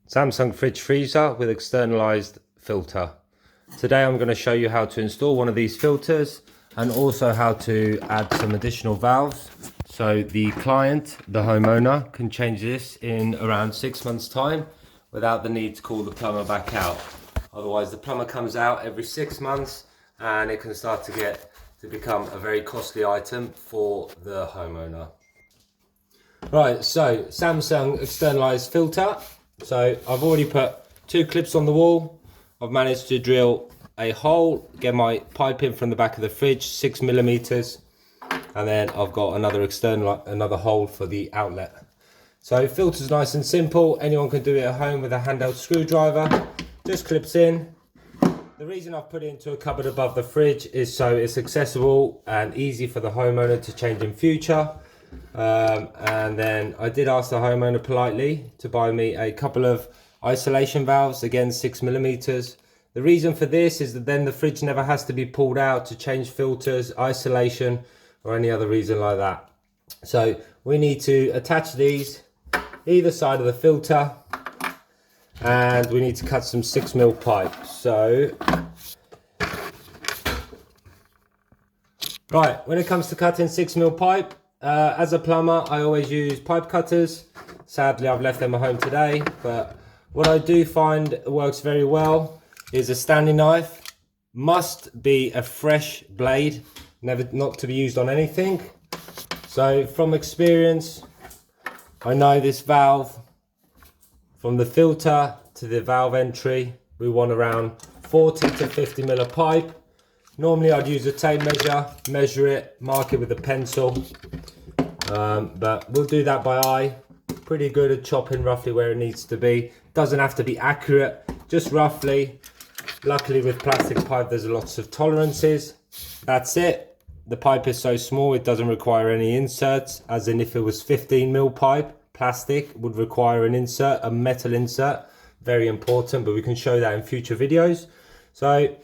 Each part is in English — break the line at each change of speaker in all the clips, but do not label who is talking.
Samsung fridge freezer with externalized filter. Today I'm going to show you how to install one of these filters and also how to add some additional valves. So the client, the homeowner, can change this in around 6 months time without the need to call the plumber back out. Otherwise the plumber comes out every 6 months and it can start to become a very costly item for the homeowner. Right, so Samsung externalized filter. So I've already put 2 clips on the wall. I've managed to drill a hole, get my pipe in from the back of the fridge, 6mm, and then I've got another hole for the outlet. So filter's nice and simple. Anyone can do it at home with a handheld screwdriver. Just clips in. The reason I've put it into a cupboard above the fridge is so it's accessible and easy for the homeowner to change in future. And then I did ask the homeowner politely to buy me a couple of isolation valves, again 6mm. The reason for this is that then the fridge never has to be pulled out to change filters, isolation, or any other reason like that. So we need to attach these either side of the filter, and we need to cut some 6mm pipe. So right, when it comes to cutting 6mm pipe, as a plumber, I always use pipe cutters. Sadly, I've left them at home today, but what I do find works very well is a standing knife. Must be a fresh blade, not to be used on anything. So from experience, I know this valve, from the filter to the valve entry, we want around 40 to 50mm of pipe. Normally I'd use a tape measure, measure it, mark it with a pencil. But we'll do that by eye. Pretty good at chopping roughly where it needs to be. Doesn't have to be accurate, just roughly. Luckily with plastic pipe there's lots of tolerances. That's it. The pipe is so small it doesn't require any inserts, as in if it was 15mm pipe, plastic would require an insert, a metal insert. Very important, but we can show that in future videos. So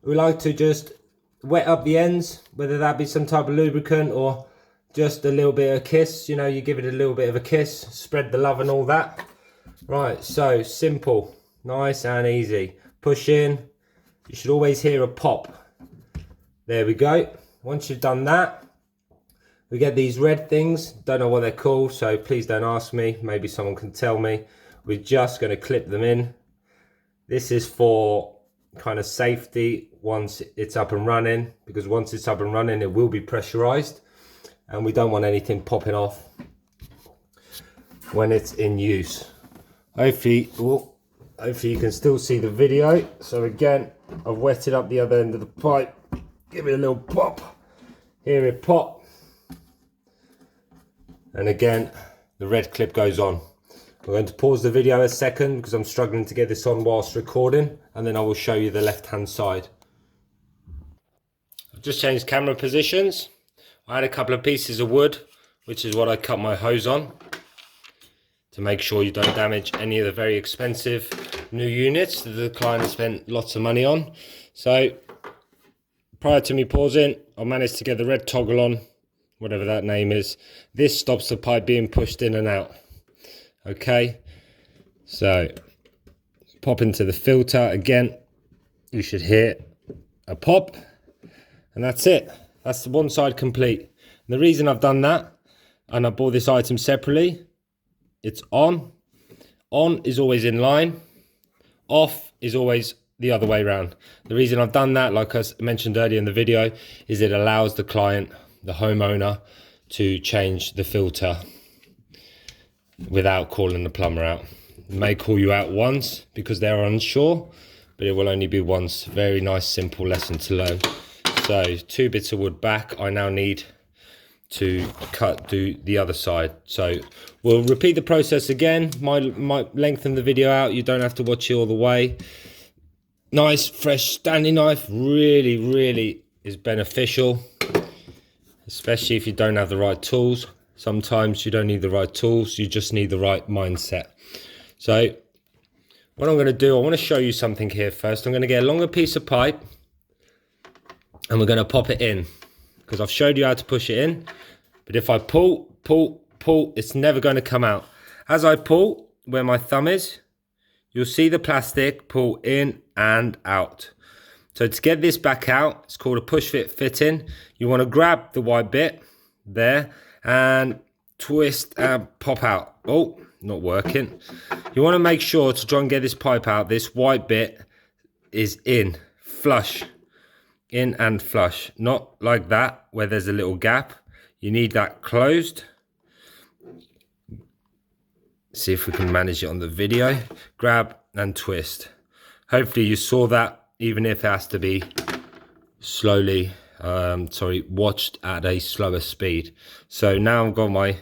we like to just wet up the ends, whether that be some type of lubricant or just a little bit of kiss. You know, you give it a little bit of a kiss, spread the love and all that. Right, so simple, nice and easy. Push in, you should always hear a pop. There we go. Once you've done that, we get these red things. Don't know what they're called, so please don't ask me. Maybe someone can tell me. We're just going to clip them in. This is for kind of safety once it's up and running, because once it's up and running it will be pressurized and we don't want anything popping off when it's in use. Hopefully you can still see the video. So again, I've wetted up the other end of the pipe, give it a little pop, hear it pop, and again the red clip goes on. We're going to pause the video a second because I'm struggling to get this on whilst recording, and then I will show you the left hand side. I've just changed camera positions. I had a couple of pieces of wood, which is what I cut my hose on, to make sure you don't damage any of the very expensive new units that the client has spent lots of money on. So prior to me pausing, I managed to get the red toggle on, whatever that name is. This stops the pipe being pushed in and out. Okay, so pop into the filter. Again, you should hear a pop, and that's it. That's the one side complete. And the reason I've done that, and I bought this item separately, it's on. On is always in line. Off is always the other way around. The reason I've done that, like I mentioned earlier in the video, is it allows the client, the homeowner, to change the filter without calling the plumber out. It may call you out once because they're unsure, but it will only be once. Very nice, simple lesson to learn. So 2 bits of wood back. I now need to do the other side. So we'll repeat the process again. Might lengthen the video out. You don't have to watch it all the way. Nice, fresh standing knife really is beneficial, especially if you don't have the right tools. Sometimes you don't need the right tools, you just need the right mindset. So what I'm going to do, I want to show you something here first. I'm going to get a longer piece of pipe and we're going to pop it in, because I've showed you how to push it in, but if I pull, it's never going to come out. As I pull, where my thumb is, you'll see the plastic pull in and out. So to get this back out, it's called a push fit fitting. You want to grab the white bit there and twist and pop out. Oh, not working. You want to make sure to try and get this pipe out. This white bit is in, flush, in and flush. Not like that where there's a little gap. You need that closed. See if we can manage it on the video. Grab and twist. Hopefully you saw that, even if it has to be slowly, watched at a slower speed. So now I've got my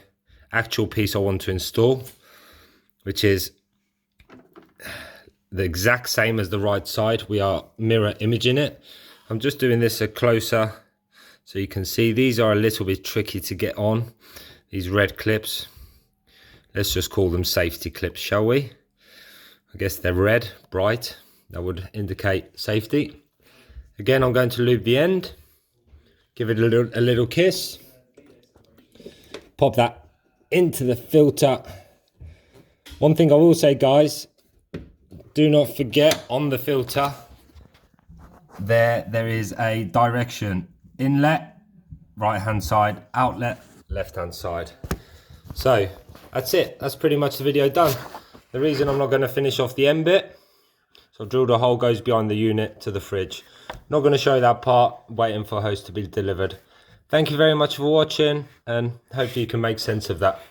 actual piece I want to install, which is the exact same as the right side. We are mirror imaging it. I'm just doing this a closer so you can see. These are a little bit tricky to get on, these red clips. Let's just call them safety clips, shall we? I guess they're red, bright. That would indicate safety. Again, I'm going to lube the end. Give it a little kiss. Pop that into the filter. One thing I will say, guys, do not forget on the filter, there is a direction. Inlet, right-hand side, outlet, left-hand side. So that's it. That's pretty much the video done. The reason I'm not going to finish off the end bit, so I've drilled a hole goes behind the unit to the fridge. Not going to show that part, waiting for hose to be delivered. Thank you very much for watching, and hopefully you can make sense of that.